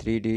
3D